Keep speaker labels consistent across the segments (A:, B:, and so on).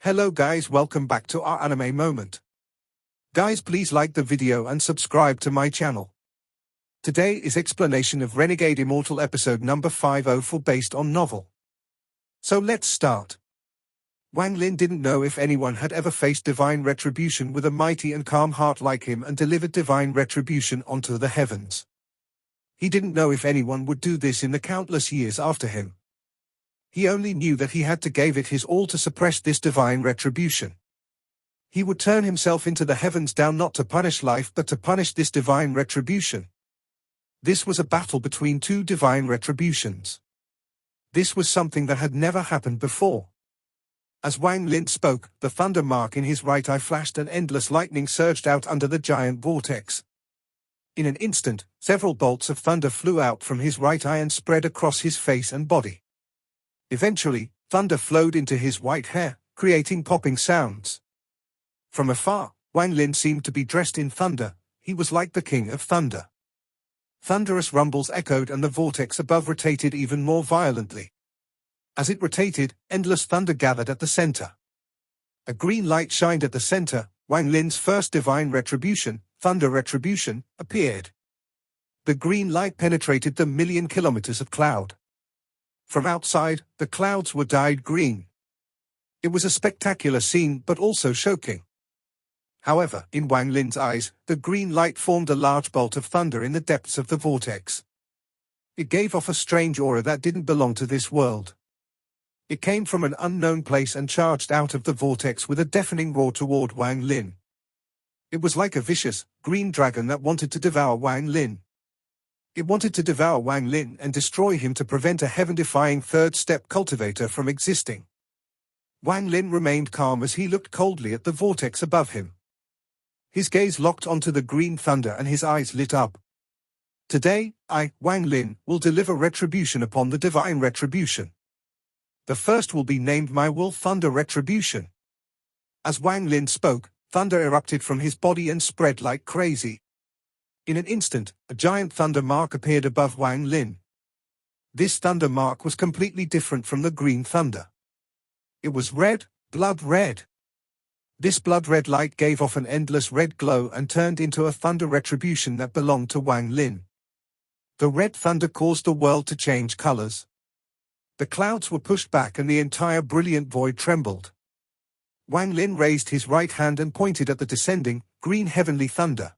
A: Hello guys, welcome back to our anime moment. Guys, please like the video and subscribe to my channel. Today is explanation of Renegade Immortal episode number 504 based on novel. So let's start. Wang Lin didn't know if anyone had ever faced divine retribution with a mighty and calm heart like him and delivered divine retribution onto the heavens. He didn't know if anyone would do this in the countless years after him. He only knew that he had to give it his all to suppress this divine retribution. He would turn himself into the heavens down not to punish life but to punish this divine retribution. This was a battle between two divine retributions. This was something that had never happened before. As Wang Lin spoke, the thunder mark in his right eye flashed and endless lightning surged out under the giant vortex. In an instant, several bolts of thunder flew out from his right eye and spread across his face and body. Eventually, thunder flowed into his white hair, creating popping sounds. From afar, Wang Lin seemed to be dressed in thunder. He was like the king of thunder. Thunderous rumbles echoed and the vortex above rotated even more violently. As it rotated, endless thunder gathered at the center. A green light shined at the center. Wang Lin's first divine retribution, thunder retribution, appeared. The green light penetrated the million kilometers of cloud. From outside, the clouds were dyed green. It was a spectacular scene but also shocking. However, in Wang Lin's eyes, the green light formed a large bolt of thunder in the depths of the vortex. It gave off a strange aura that didn't belong to this world. It came from an unknown place and charged out of the vortex with a deafening roar toward Wang Lin. It was like a vicious, green dragon that wanted to devour Wang Lin. It wanted to devour Wang Lin and destroy him to prevent a heaven-defying third-step cultivator from existing. Wang Lin remained calm as he looked coldly at the vortex above him. His gaze locked onto the green thunder and his eyes lit up. Today, I, Wang Lin, will deliver retribution upon the divine retribution. The first will be named my Wolf Thunder Retribution. As Wang Lin spoke, thunder erupted from his body and spread like crazy. In an instant, a giant thunder mark appeared above Wang Lin. This thunder mark was completely different from the green thunder. It was red, blood red. This blood red light gave off an endless red glow and turned into a thunder retribution that belonged to Wang Lin. The red thunder caused the world to change colors. The clouds were pushed back and the entire brilliant void trembled. Wang Lin raised his right hand and pointed at the descending, green heavenly thunder.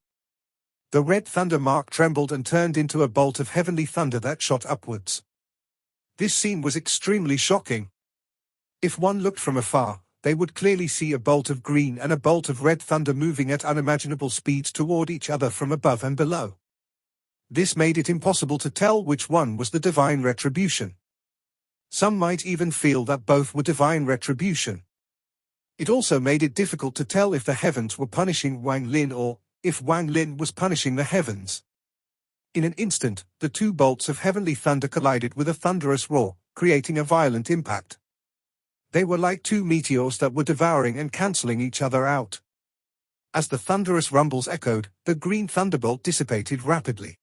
A: The red thunder mark trembled and turned into a bolt of heavenly thunder that shot upwards. This scene was extremely shocking. If one looked from afar, they would clearly see a bolt of green and a bolt of red thunder moving at unimaginable speeds toward each other from above and below. This made it impossible to tell which one was the divine retribution. Some might even feel that both were divine retribution. It also made it difficult to tell if the heavens were punishing Wang Lin or if Wang Lin was punishing the heavens. In an instant, the two bolts of heavenly thunder collided with a thunderous roar, creating a violent impact. They were like two meteors that were devouring and cancelling each other out. As the thunderous rumbles echoed, the green thunderbolt dissipated rapidly.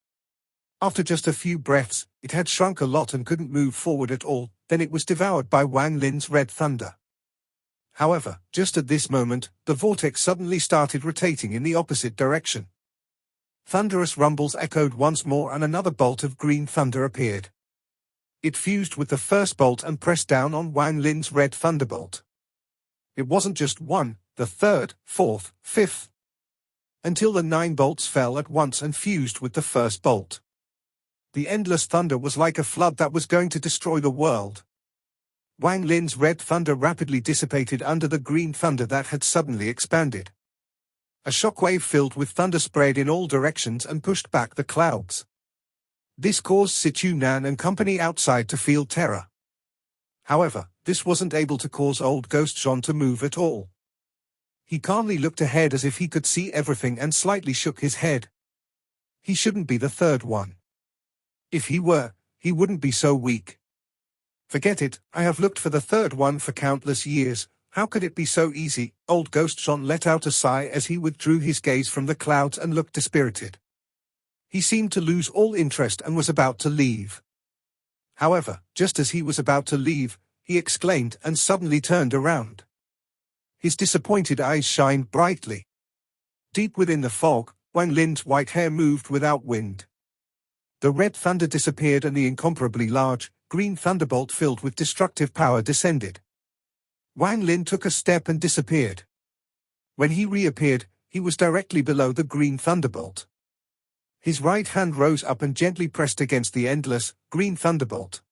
A: After just a few breaths, it had shrunk a lot and couldn't move forward at all, then it was devoured by Wang Lin's red thunder. However, just at this moment, the vortex suddenly started rotating in the opposite direction. Thunderous rumbles echoed once more and another bolt of green thunder appeared. It fused with the first bolt and pressed down on Wang Lin's red thunderbolt. It wasn't just one, the third, fourth, fifth, until the 9 bolts fell at once and fused with the first bolt. The endless thunder was like a flood that was going to destroy the world. Wang Lin's red thunder rapidly dissipated under the green thunder that had suddenly expanded. A shockwave filled with thunder spread in all directions and pushed back the clouds. This caused Situ Nan and company outside to feel terror. However, this wasn't able to cause old Ghost John to move at all. He calmly looked ahead as if he could see everything and slightly shook his head. He shouldn't be the third one. If he were, he wouldn't be so weak. Forget it, I have looked for the third one for countless years. How could it be so easy? Old Ghost John let out a sigh as he withdrew his gaze from the clouds and looked dispirited. He seemed to lose all interest and was about to leave. However, just as he was about to leave, he exclaimed and suddenly turned around. His disappointed eyes shined brightly. Deep within the fog, Wang Lin's white hair moved without wind. The red thunder disappeared and the incomparably large, green thunderbolt filled with destructive power descended. Wang Lin took a step and disappeared. When he reappeared, he was directly below the green thunderbolt. His right hand rose up and gently pressed against the endless, green thunderbolt.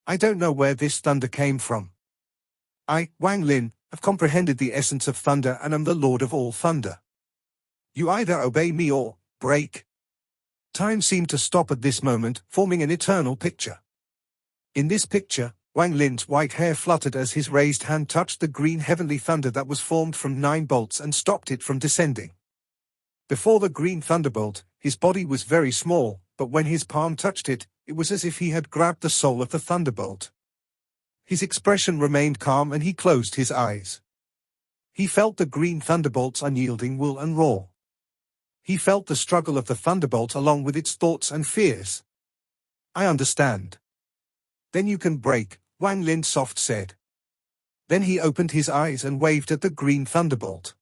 A: I don't know where this thunder came from. I, Wang Lin, have comprehended the essence of thunder and am the lord of all thunder. You either obey me or break. Time seemed to stop at this moment, forming an eternal picture. In this picture, Wang Lin's white hair fluttered as his raised hand touched the green heavenly thunder that was formed from 9 bolts and stopped it from descending. Before the green thunderbolt, his body was very small, but when his palm touched it, it was as if he had grabbed the soul of the thunderbolt. His expression remained calm and he closed his eyes. He felt the green thunderbolt's unyielding will and roar. He felt the struggle of the thunderbolt along with its thoughts and fears. I understand. Then you can break, Wang Lin soft said. Then he opened his eyes and waved at the green thunderbolt.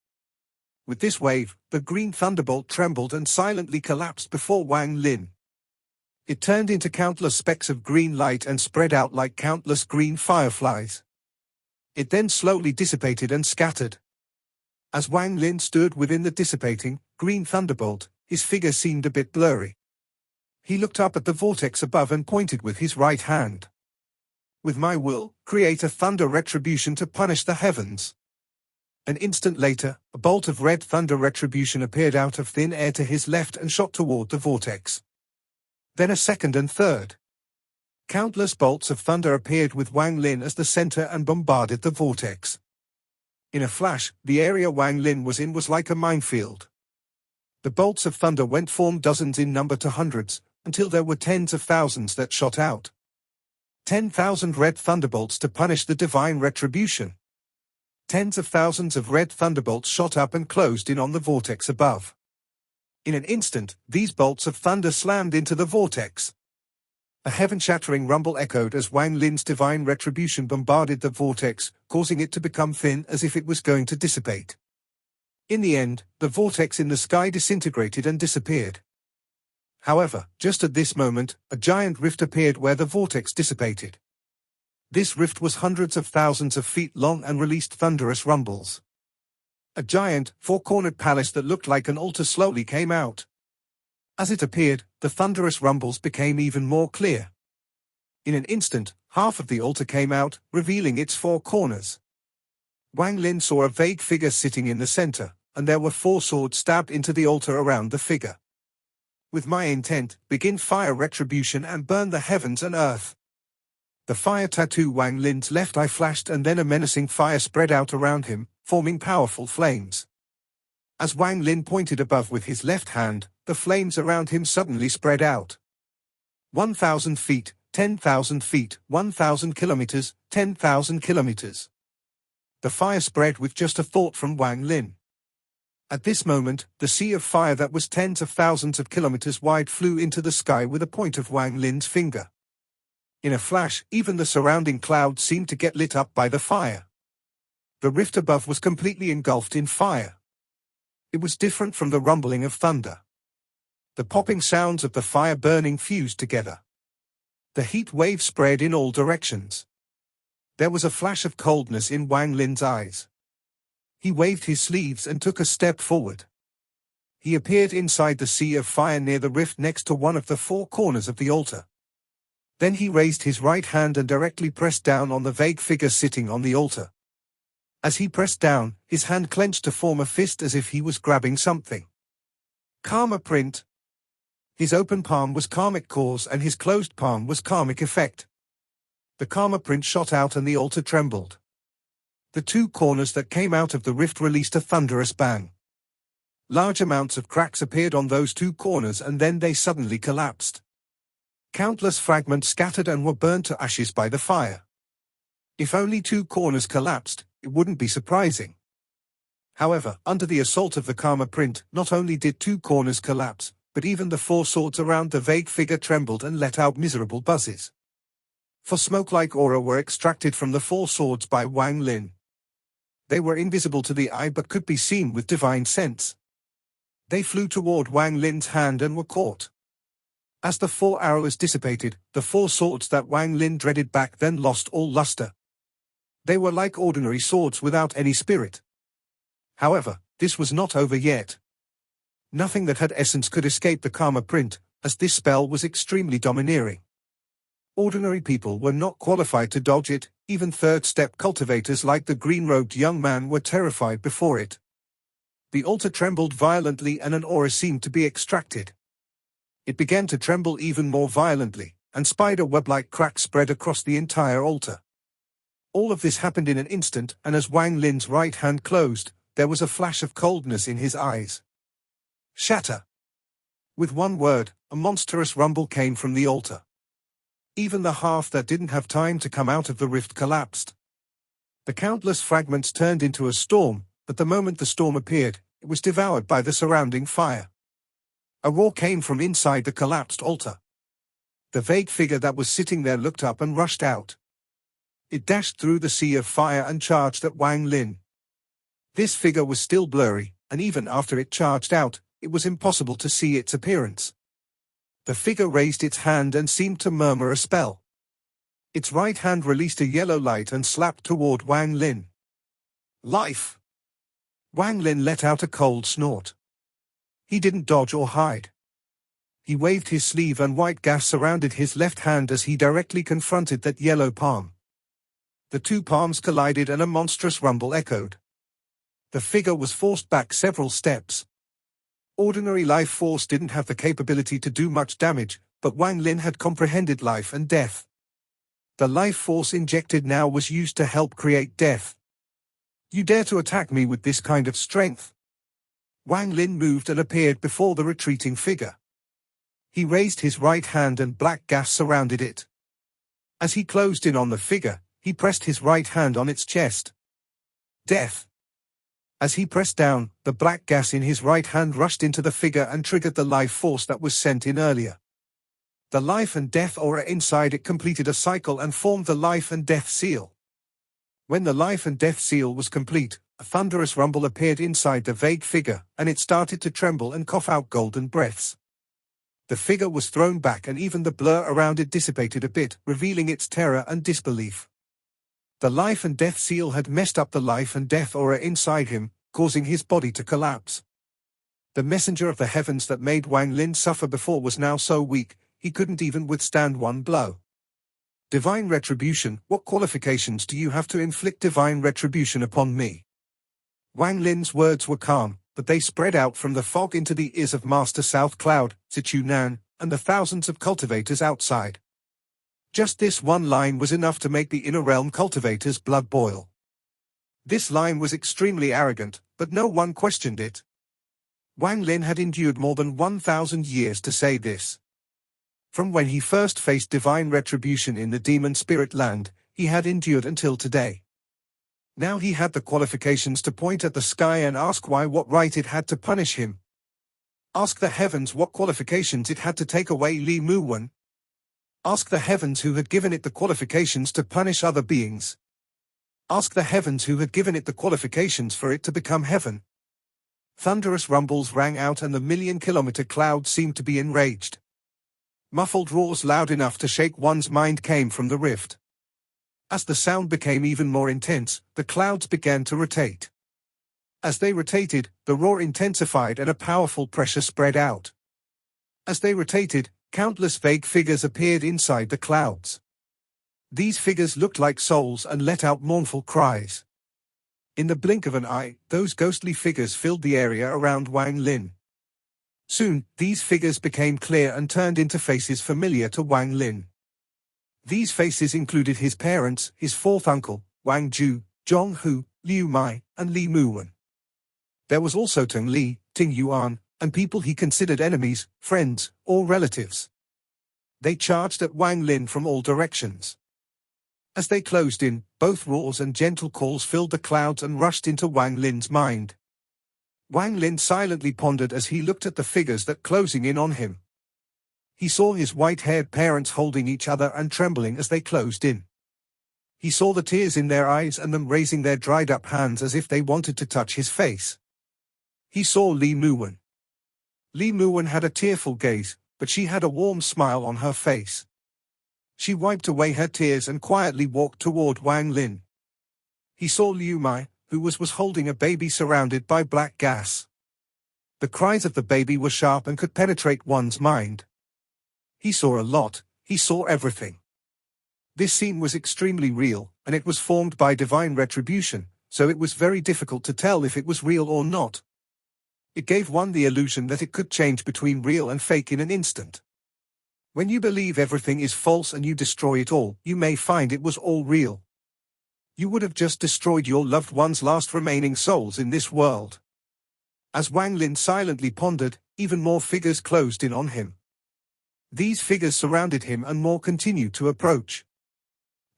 A: With this wave, the green thunderbolt trembled and silently collapsed before Wang Lin. It turned into countless specks of green light and spread out like countless green fireflies. It then slowly dissipated and scattered. As Wang Lin stood within the dissipating, green thunderbolt, his figure seemed a bit blurry. He looked up at the vortex above and pointed with his right hand. With my will, create a thunder retribution to punish the heavens. An instant later, a bolt of red thunder retribution appeared out of thin air to his left and shot toward the vortex. Then a second and third. Countless bolts of thunder appeared with Wang Lin as the center and bombarded the vortex. In a flash, the area Wang Lin was in was like a minefield. The bolts of thunder went from dozens in number to hundreds, until there were tens of thousands that shot out. 10,000 red thunderbolts to punish the divine retribution. Tens of thousands of red thunderbolts shot up and closed in on the vortex above. In an instant, these bolts of thunder slammed into the vortex. A heaven-shattering rumble echoed as Wang Lin's divine retribution bombarded the vortex, causing it to become thin as if it was going to dissipate. In the end, the vortex in the sky disintegrated and disappeared. However, just at this moment, a giant rift appeared where the vortex dissipated. This rift was hundreds of thousands of feet long and released thunderous rumbles. A giant, four-cornered palace that looked like an altar slowly came out. As it appeared, the thunderous rumbles became even more clear. In an instant, half of the altar came out, revealing its 4 corners. Wang Lin saw a vague figure sitting in the center, and there were 4 swords stabbed into the altar around the figure. With my intent, begin fire retribution and burn the heavens and earth. The fire tattoo Wang Lin's left eye flashed and then a menacing fire spread out around him, forming powerful flames. As Wang Lin pointed above with his left hand, the flames around him suddenly spread out. 1,000 feet, 10,000 feet, 1,000 kilometers, 10,000 kilometers. The fire spread with just a thought from Wang Lin. At this moment, the sea of fire that was tens of thousands of kilometers wide flew into the sky with a point of Wang Lin's finger. In a flash, even the surrounding clouds seemed to get lit up by the fire. The rift above was completely engulfed in fire. It was different from the rumbling of thunder. The popping sounds of the fire burning fused together. The heat wave spread in all directions. There was a flash of coldness in Wang Lin's eyes. He waved his sleeves and took a step forward. He appeared inside the sea of fire near the rift next to one of the 4 corners of the altar. Then he raised his right hand and directly pressed down on the vague figure sitting on the altar. As he pressed down, his hand clenched to form a fist as if he was grabbing something. Karma print. His open palm was karmic cause and his closed palm was karmic effect. The karma print shot out and the altar trembled. The 2 corners that came out of the rift released a thunderous bang. Large amounts of cracks appeared on those 2 corners and then they suddenly collapsed. Countless fragments scattered and were burned to ashes by the fire. If only 2 corners collapsed, it wouldn't be surprising. However, under the assault of the karma print, not only did 2 corners collapse, but even the 4 swords around the vague figure trembled and let out miserable buzzes. For smoke-like aura were extracted from the 4 swords by Wang Lin. They were invisible to the eye but could be seen with divine sense. They flew toward Wang Lin's hand and were caught. As the 4 arrows dissipated, the 4 swords that Wang Lin dreaded back then lost all luster. They were like ordinary swords without any spirit. However, this was not over yet. Nothing that had essence could escape the karma print, as this spell was extremely domineering. Ordinary people were not qualified to dodge it, even third-step cultivators like the green-robed young man were terrified before it. The altar trembled violently and an aura seemed to be extracted. It began to tremble even more violently, and spider web-like cracks spread across the entire altar. All of this happened in an instant, and as Wang Lin's right hand closed, there was a flash of coldness in his eyes. Shatter! With one word, a monstrous rumble came from the altar. Even the half that didn't have time to come out of the rift collapsed. The countless fragments turned into a storm, but the moment the storm appeared, it was devoured by the surrounding fire. A roar came from inside the collapsed altar. The vague figure that was sitting there looked up and rushed out. It dashed through the sea of fire and charged at Wang Lin. This figure was still blurry, and even after it charged out, it was impossible to see its appearance. The figure raised its hand and seemed to murmur a spell. Its right hand released a yellow light and slapped toward Wang Lin. Life! Wang Lin let out a cold snort. He didn't dodge or hide. He waved his sleeve and white gas surrounded his left hand as he directly confronted that yellow palm. The 2 palms collided and a monstrous rumble echoed. The figure was forced back several steps. Ordinary life force didn't have the capability to do much damage, but Wang Lin had comprehended life and death. The life force injected now was used to help create death. You dare to attack me with this kind of strength? Wang Lin moved and appeared before the retreating figure. He raised his right hand and black gas surrounded it. As he closed in on the figure, he pressed his right hand on its chest. Death! As he pressed down, the black gas in his right hand rushed into the figure and triggered the life force that was sent in earlier. The life and death aura inside it completed a cycle and formed the life and death seal. When the life and death seal was complete, a thunderous rumble appeared inside the vague figure, and it started to tremble and cough out golden breaths. The figure was thrown back and even the blur around it dissipated a bit, revealing its terror and disbelief. The life and death seal had messed up the life and death aura inside him, causing his body to collapse. The messenger of the heavens that made Wang Lin suffer before was now so weak, he couldn't even withstand one blow. Divine retribution, what qualifications do you have to inflict divine retribution upon me? Wang Lin's words were calm, but they spread out from the fog into the ears of Master South Cloud, Zichu Nan, and the thousands of cultivators outside. Just this one line was enough to make the inner realm cultivators' blood boil. This line was extremely arrogant, but no one questioned it. Wang Lin had endured more than 1,000 years to say this. From when he first faced divine retribution in the demon spirit land, he had endured until today. Now he had the qualifications to point at the sky and ask why, what right it had to punish him. Ask the heavens what qualifications it had to take away Li Muwen. Ask the heavens who had given it the qualifications to punish other beings. Ask the heavens who had given it the qualifications for it to become heaven. Thunderous rumbles rang out and the million-kilometer cloud seemed to be enraged. Muffled roars loud enough to shake one's mind came from the rift. As the sound became even more intense, the clouds began to rotate. As they rotated, the roar intensified and a powerful pressure spread out. As they rotated, countless vague figures appeared inside the clouds. These figures looked like souls and let out mournful cries. In the blink of an eye, those ghostly figures filled the area around Wang Lin. Soon, these figures became clear and turned into faces familiar to Wang Lin. These faces included his parents, his fourth uncle, Wang Ju, Zhong Hu, Liu Mai, and Li Muwen. There was also Teng Li, Ting Yuan, and people he considered enemies, friends, or relatives. They charged at Wang Lin from all directions. As they closed in, both roars and gentle calls filled the clouds and rushed into Wang Lin's mind. Wang Lin silently pondered as he looked at the figures that closing in on him. He saw his white-haired parents holding each other and trembling as they closed in. He saw the tears in their eyes and them raising their dried-up hands as if they wanted to touch his face. He saw Li Muwen. Li Muwen had a tearful gaze, but she had a warm smile on her face. She wiped away her tears and quietly walked toward Wang Lin. He saw Liu Mai, who was holding a baby surrounded by black gas. The cries of the baby were sharp and could penetrate one's mind. He saw a lot, he saw everything. This scene was extremely real, and it was formed by divine retribution, so it was very difficult to tell if it was real or not. It gave one the illusion that it could change between real and fake in an instant. When you believe everything is false and you destroy it all, you may find it was all real. You would have just destroyed your loved one's last remaining souls in this world. As Wang Lin silently pondered, even more figures closed in on him. These figures surrounded him and more continued to approach.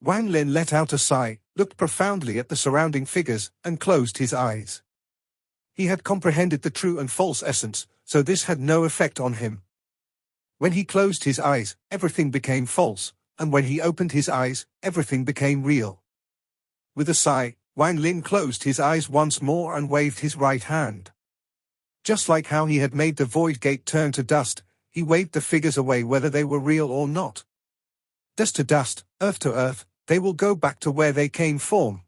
A: Wang Lin let out a sigh, looked profoundly at the surrounding figures, and closed his eyes. He had comprehended the true and false essence, so this had no effect on him. When he closed his eyes, everything became false, and when he opened his eyes, everything became real. With a sigh, Wang Lin closed his eyes once more and waved his right hand. Just like how he had made the void gate turn to dust, he waved the figures away whether they were real or not. Dust to dust, earth to earth, they will go back to where they came from.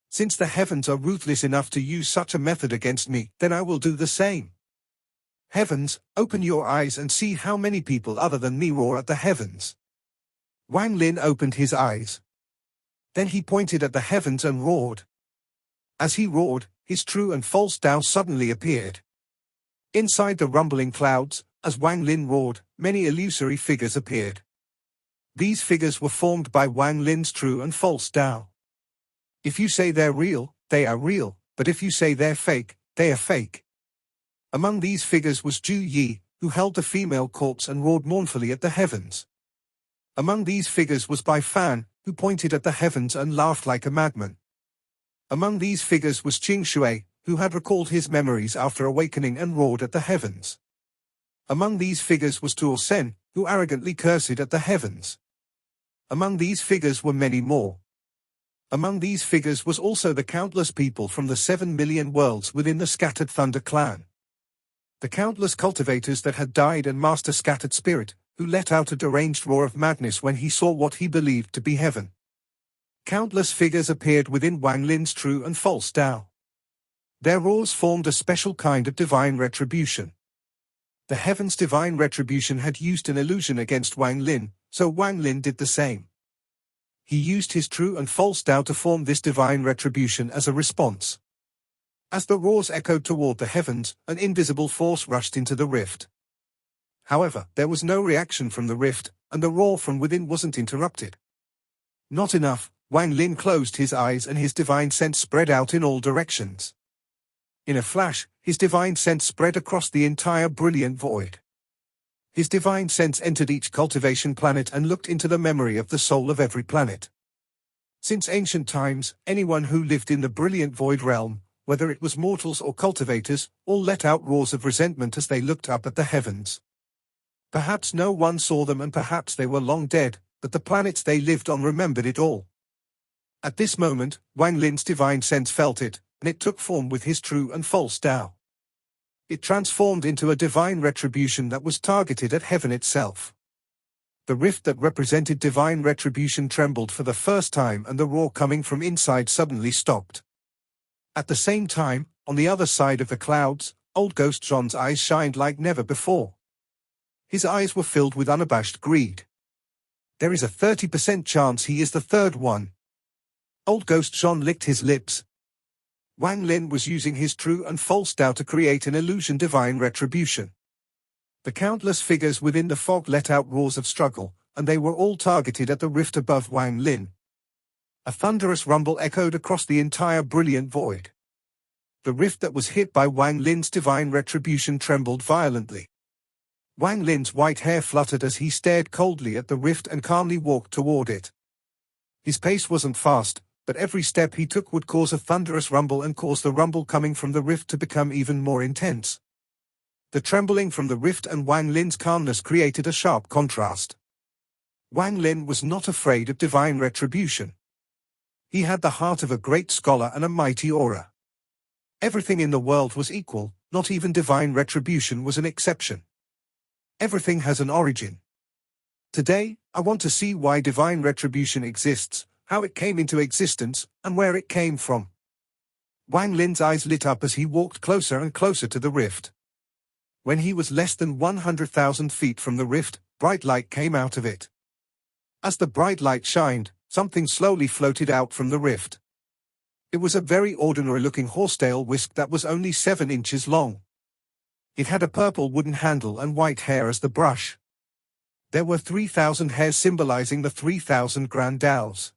A: Since the heavens are ruthless enough to use such a method against me, then I will do the same. Heavens, open your eyes and see how many people other than me roar at the heavens. Wang Lin opened his eyes. Then he pointed at the heavens and roared. As he roared, his true and false Tao suddenly appeared. Inside the rumbling clouds, as Wang Lin roared, many illusory figures appeared. These figures were formed by Wang Lin's true and false Tao. If you say they're real, they are real, but if you say they're fake, they are fake. Among these figures was Zhu Yi, who held the female corpse and roared mournfully at the heavens. Among these figures was Bai Fan, who pointed at the heavens and laughed like a madman. Among these figures was Qing Shui, who had recalled his memories after awakening and roared at the heavens. Among these figures was Tuo Sen, who arrogantly cursed at the heavens. Among these figures were many more. Among these figures was also the countless people from the 7 million worlds within the Scattered Thunder clan. The countless cultivators that had died and Master Scattered Spirit, who let out a deranged roar of madness when he saw what he believed to be heaven. Countless figures appeared within Wang Lin's true and false Tao. Their roars formed a special kind of divine retribution. The heaven's divine retribution had used an illusion against Wang Lin, so Wang Lin did the same. He used his true and false Tao to form this divine retribution as a response. As the roars echoed toward the heavens, an invisible force rushed into the rift. However, there was no reaction from the rift, and the roar from within wasn't interrupted. Not enough, Wang Lin closed his eyes and his divine sense spread out in all directions. In a flash, his divine sense spread across the entire brilliant void. His divine sense entered each cultivation planet and looked into the memory of the soul of every planet. Since ancient times, anyone who lived in the brilliant void realm, whether it was mortals or cultivators, all let out roars of resentment as they looked up at the heavens. Perhaps no one saw them and perhaps they were long dead, but the planets they lived on remembered it all. At this moment, Wang Lin's divine sense felt it, and it took form with his true and false Tao. It transformed into a divine retribution that was targeted at heaven itself. The rift that represented divine retribution trembled for the first time and the roar coming from inside suddenly stopped. At the same time, on the other side of the clouds, old Ghost John's eyes shined like never before. His eyes were filled with unabashed greed. There is a 30% chance he is the third one. Old Ghost John licked his lips. Wang Lin was using his true and false Tao to create an illusion divine retribution. The countless figures within the fog let out roars of struggle, and they were all targeted at the rift above Wang Lin. A thunderous rumble echoed across the entire brilliant void. The rift that was hit by Wang Lin's divine retribution trembled violently. Wang Lin's white hair fluttered as he stared coldly at the rift and calmly walked toward it. His pace wasn't fast, but every step he took would cause a thunderous rumble and cause the rumble coming from the rift to become even more intense. The trembling from the rift and Wang Lin's calmness created a sharp contrast. Wang Lin was not afraid of divine retribution. He had the heart of a great scholar and a mighty aura. Everything in the world was equal, not even divine retribution was an exception. Everything has an origin. Today, I want to see why divine retribution exists, how it came into existence, and where it came from. Wang Lin's eyes lit up as he walked closer and closer to the rift. When he was less than 100,000 feet from the rift, bright light came out of it. As the bright light shined, something slowly floated out from the rift. It was a very ordinary-looking horsetail whisk that was only 7 inches long. It had a purple wooden handle and white hair as the brush. There were 3,000 hairs symbolizing the 3,000 grand Daos.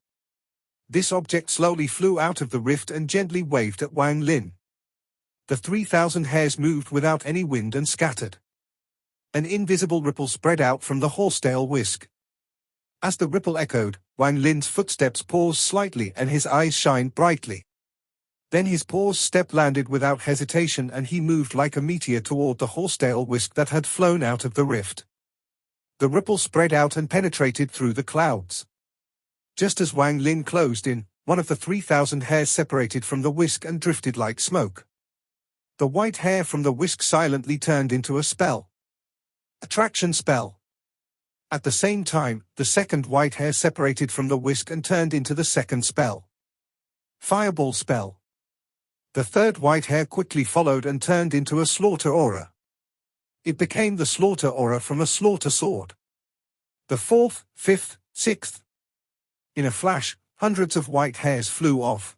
A: This object slowly flew out of the rift and gently waved at Wang Lin. The 3,000 hairs moved without any wind and scattered. An invisible ripple spread out from the horsetail whisk. As the ripple echoed, Wang Lin's footsteps paused slightly and his eyes shined brightly. Then his paused step landed without hesitation and he moved like a meteor toward the horsetail whisk that had flown out of the rift. The ripple spread out and penetrated through the clouds. Just as Wang Lin closed in, one of the 3,000 hairs separated from the whisk and drifted like smoke. The white hair from the whisk silently turned into a spell. Attraction spell. At the same time, the second white hair separated from the whisk and turned into the second spell. Fireball spell. The third white hair quickly followed and turned into a slaughter aura. It became the slaughter aura from a slaughter sword. The fourth, fifth, sixth. In a flash, hundreds of white hairs flew off,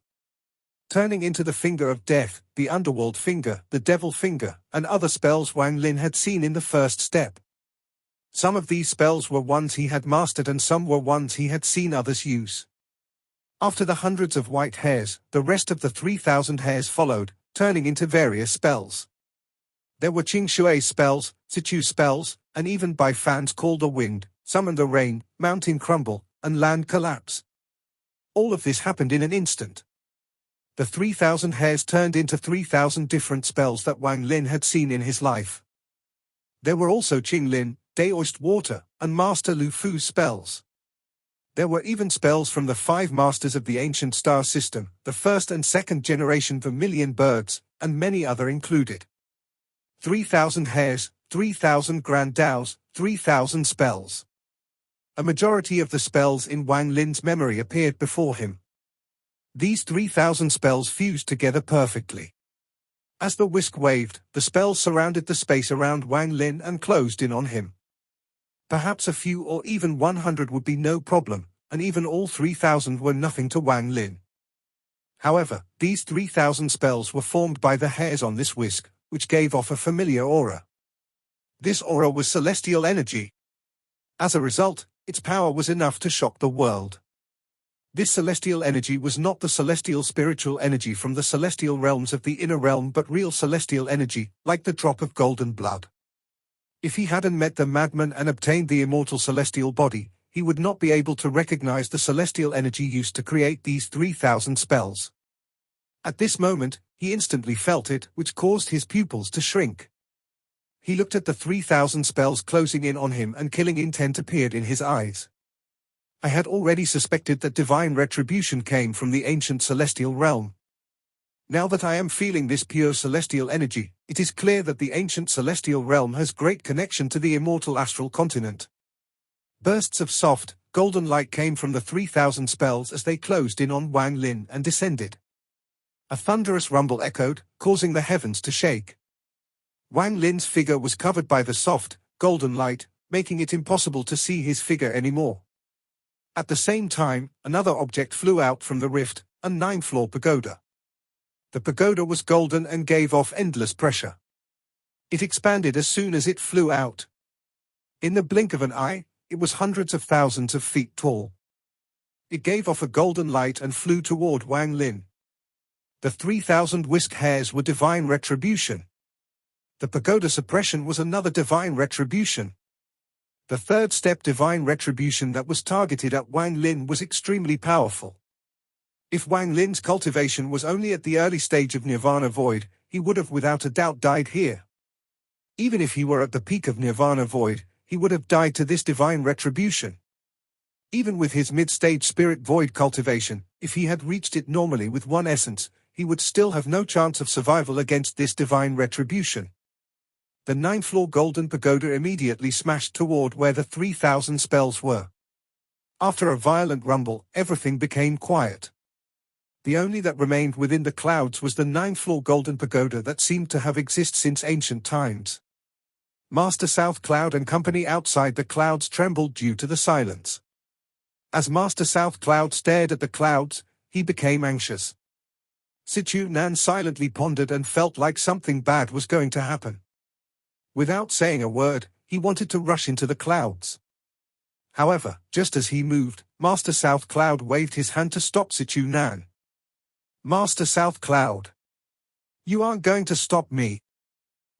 A: turning into the finger of death, the underworld finger, the devil finger, and other spells Wang Lin had seen in the first step. Some of these spells were ones he had mastered and some were ones he had seen others use. After the hundreds of white hairs, the rest of the 3,000 hairs followed, turning into various spells. There were Qing Shui spells, Sichu spells, and even by fans called the wind, summon the rain, mountain crumble, and land collapse. All of this happened in an instant. The 3,000 hairs turned into 3,000 different spells that Wang Lin had seen in his life. There were also Qing Lin, Daoist water, and Master Lu Fu's spells. There were even spells from the 5 masters of the ancient star system, the first and second generation Vermilion birds, and many other included. 3,000 hairs, 3,000 grand Daos, 3,000 spells. A majority of the spells in Wang Lin's memory appeared before him. These 3,000 spells fused together perfectly. As the whisk waved, the spells surrounded the space around Wang Lin and closed in on him. Perhaps a few or even 100 would be no problem, and even all 3,000 were nothing to Wang Lin. However, these 3,000 spells were formed by the hairs on this whisk, which gave off a familiar aura. This aura was celestial energy. As a result, its power was enough to shock the world. This celestial energy was not the celestial spiritual energy from the celestial realms of the inner realm but real celestial energy, like the drop of golden blood. If he hadn't met the madman and obtained the immortal celestial body, he would not be able to recognize the celestial energy used to create these 3,000 spells. At this moment, he instantly felt it, which caused his pupils to shrink. He looked at the 3,000 spells closing in on him and killing intent appeared in his eyes. I had already suspected that divine retribution came from the ancient celestial realm. Now that I am feeling this pure celestial energy, it is clear that the ancient celestial realm has great connection to the immortal astral continent. Bursts of soft, golden light came from the 3,000 spells as they closed in on Wang Lin and descended. A thunderous rumble echoed, causing the heavens to shake. Wang Lin's figure was covered by the soft, golden light, making it impossible to see his figure anymore. At the same time, another object flew out from the rift, a 9-floor pagoda. The pagoda was golden and gave off endless pressure. It expanded as soon as it flew out. In the blink of an eye, it was hundreds of thousands of feet tall. It gave off a golden light and flew toward Wang Lin. The 3,000 whisk hairs were divine retribution. The pagoda suppression was another divine retribution. The third step divine retribution that was targeted at Wang Lin was extremely powerful. If Wang Lin's cultivation was only at the early stage of Nirvana Void, he would have without a doubt died here. Even if he were at the peak of Nirvana Void, he would have died to this divine retribution. Even with his mid-stage spirit void cultivation, if he had reached it normally with one essence, he would still have no chance of survival against this divine retribution. The 9th-floor golden pagoda immediately smashed toward where the 3,000 spells were. After a violent rumble, everything became quiet. The only that remained within the clouds was the 9th-floor golden pagoda that seemed to have existed since ancient times. Master South Cloud and company outside the clouds trembled due to the silence. As Master South Cloud stared at the clouds, he became anxious. Sichu Nan silently pondered and felt like something bad was going to happen. Without saying a word, he wanted to rush into the clouds. However, just as he moved, Master South Cloud waved his hand to stop Sichu Nan. "Master South Cloud! You aren't going to stop me!"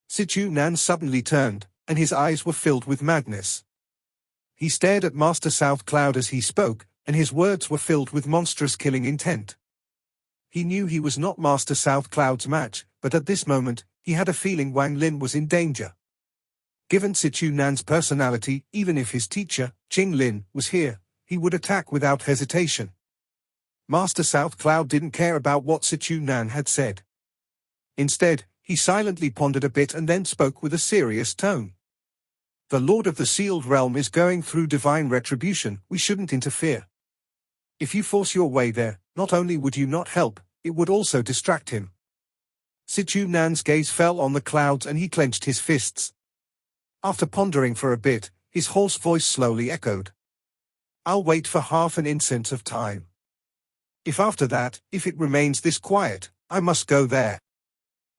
A: Sichu Nan suddenly turned, and his eyes were filled with madness. He stared at Master South Cloud as he spoke, and his words were filled with monstrous killing intent. He knew he was not Master South Cloud's match, but at this moment, he had a feeling Wang Lin was in danger. Given Sichu Nan's personality, even if his teacher, Qing Lin, was here, he would attack without hesitation. Master South Cloud didn't care about what Sichu Nan had said. Instead, he silently pondered a bit and then spoke with a serious tone. "The Lord of the Sealed Realm is going through divine retribution, we shouldn't interfere. If you force your way there, not only would you not help, it would also distract him." Sichu Nan's gaze fell on the clouds and he clenched his fists. After pondering for a bit, his hoarse voice slowly echoed. "I'll wait for half an instant of time. If after that, if it remains this quiet, I must go there."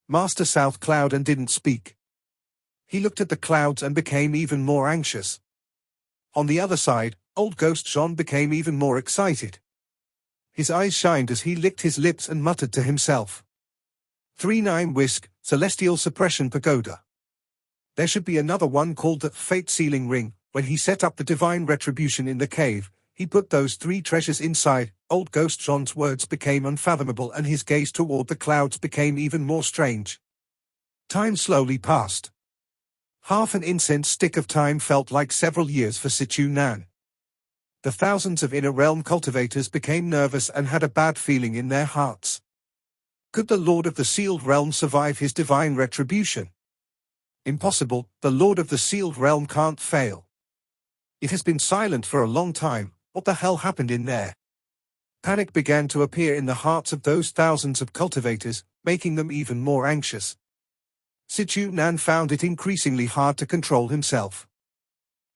A: Master South Cloud and didn't speak. He looked at the clouds and became even more anxious. On the other side, Old Ghost John became even more excited. His eyes shined as he licked his lips and muttered to himself. 3-9 Whisk, Celestial Suppression Pagoda. There should be another one called the Fate Sealing Ring. When he set up the divine retribution in the cave, he put those 3 treasures inside. Old Ghost John's words became unfathomable and his gaze toward the clouds became even more strange. Time slowly passed. Half an incense stick of time felt like several years for Sichu Nan. The thousands of inner realm cultivators became nervous and had a bad feeling in their hearts. Could the Lord of the Sealed Realm survive his divine retribution? Impossible, the Lord of the Sealed Realm can't fail. It has been silent for a long time, what the hell happened in there? Panic began to appear in the hearts of those thousands of cultivators, making them even more anxious. Sichu Nan found it increasingly hard to control himself.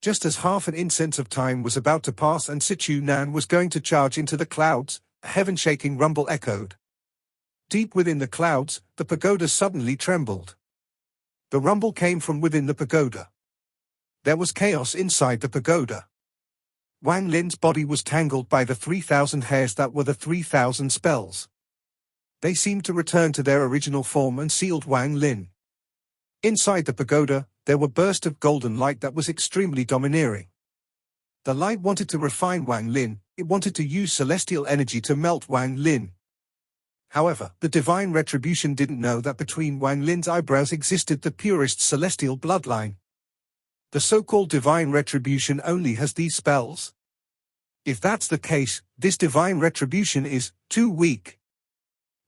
A: Just as half an incense of time was about to pass and Sichu Nan was going to charge into the clouds, a heaven-shaking rumble echoed. Deep within the clouds, the pagoda suddenly trembled. The rumble came from within the pagoda. There was chaos inside the pagoda. Wang Lin's body was tangled by the 3,000 hairs that were the 3,000 spells. They seemed to return to their original form and sealed Wang Lin. Inside the pagoda, there were bursts of golden light that was extremely domineering. The light wanted to refine Wang Lin, it wanted to use celestial energy to melt Wang Lin. However, the divine retribution didn't know that between Wang Lin's eyebrows existed the purest celestial bloodline. The so-called divine retribution only has these spells? If that's the case, this divine retribution is too weak.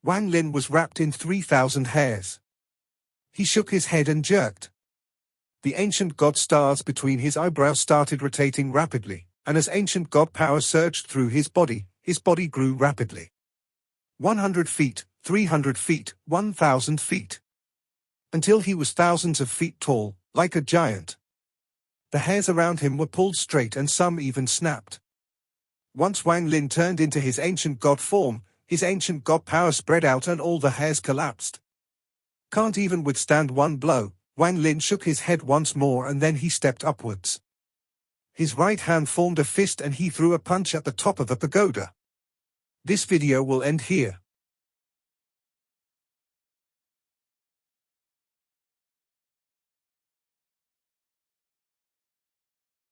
A: Wang Lin was wrapped in 3,000 hairs. He shook his head and jerked. The ancient god stars between his eyebrows started rotating rapidly, and as ancient god power surged through his body grew rapidly. 100 feet, 300 feet, 1,000 feet. Until he was thousands of feet tall, like a giant. The hairs around him were pulled straight and some even snapped. Once Wang Lin turned into his ancient god form, his ancient god power spread out and all the hairs collapsed. Can't even withstand one blow, Wang Lin shook his head once more and then he stepped upwards. His right hand formed a fist and he threw a punch at the top of the pagoda. This video will end here.